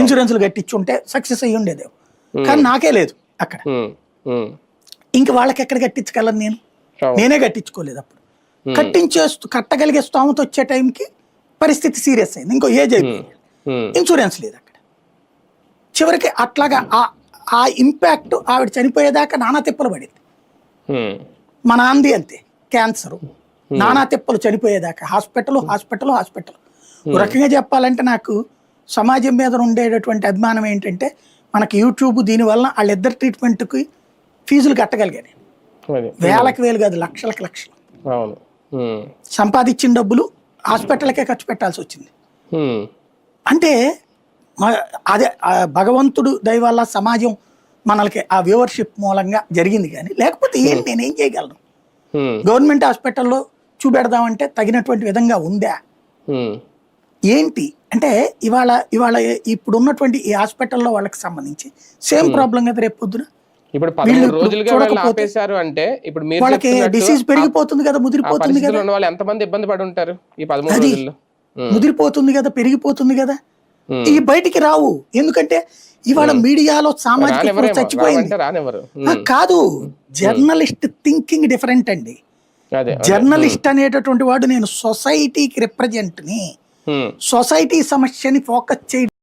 ఇన్సూరెన్స్లు కట్టించుంటే success అయ్యి ఉండేదేమో. కానీ నాకే లేదు అక్కడ. ఇంక వాళ్ళకి ఎక్కడ కట్టించగలను నేను? నేనే కట్టించుకోలేదు అప్పుడు. కట్టగలిగే స్తోమత వచ్చే టైంకి పరిస్థితి సీరియస్ అయింది, ఇంకో ఏజ్ అయిపోయింది, ఇన్సూరెన్స్ లేదు అక్కడ. చివరికి అట్లాగా ఆ ఇంపాక్ట్ ఆవిడ చనిపోయేదాకా నానా తిప్పలు పడింది. మా నాన్నది అంతే, క్యాన్సర్, నానా తిప్పలు చనిపోయేదాకా, హాస్పిటల్. ఒక రకంగా చెప్పాలంటే నాకు సమాజం మీద ఉండేటటువంటి అభిమానం ఏంటంటే, మనకి యూట్యూబ్ దీనివల్ల వాళ్ళిద్దరు ట్రీట్మెంట్కి ఫీజులు కట్టగలిగాను. వేలకు వేలు కాదు, లక్షలకు లక్షలు సంపాదించిన డబ్బులు హాస్పిటల్కే ఖర్చు పెట్టాల్సి వచ్చింది. అంటే అదే భగవంతుడు దయ వల్ల సమాజం మనకి ఆ వ్యూవర్షిప్ మూలంగా జరిగింది. కానీ లేకపోతే నేనేం చేయగలను? గవర్నమెంట్ హాస్పిటల్లో చూపెడదామంటే తగినటువంటి విధంగా ఉందా ఏంటి అంటే, ఇవాళ ఇప్పుడు ఉన్నటువంటి ఈ హాస్పిటల్లో వాళ్ళకి సంబంధించి సేమ్ ప్రాబ్లం కదా రేపు పొద్దున. ఇప్పుడు 13 రోజులుగా ఆపేశారు అంటే ఇప్పుడు మీరు వాళ్ళకి డిసీజ్ పెరిగిపోతుంది కదా, ముదిరిపోతుంది కదా. వాళ్ళు ఎంతమంది ఇబ్బంది పడి ఉంటారు ఈ 13 రోజుల్లో? ముదిరిపోతుంది కదా, పెరిగిపోతుంది కదా. ఈ బయటికి రావు, ఎందుకంటే ఇవాళ మీడియాలో సామాజిక చచ్చిపోయింది కాదు. జర్నలిస్ట్ థింకింగ్ డిఫరెంట్ అండి. జర్నలిస్ట్ అనేటటువంటి వాడు నేను సొసైటీకి రిప్రజెంట్ ని, సొసైటీ సమస్యని ఫోకస్ చేయడం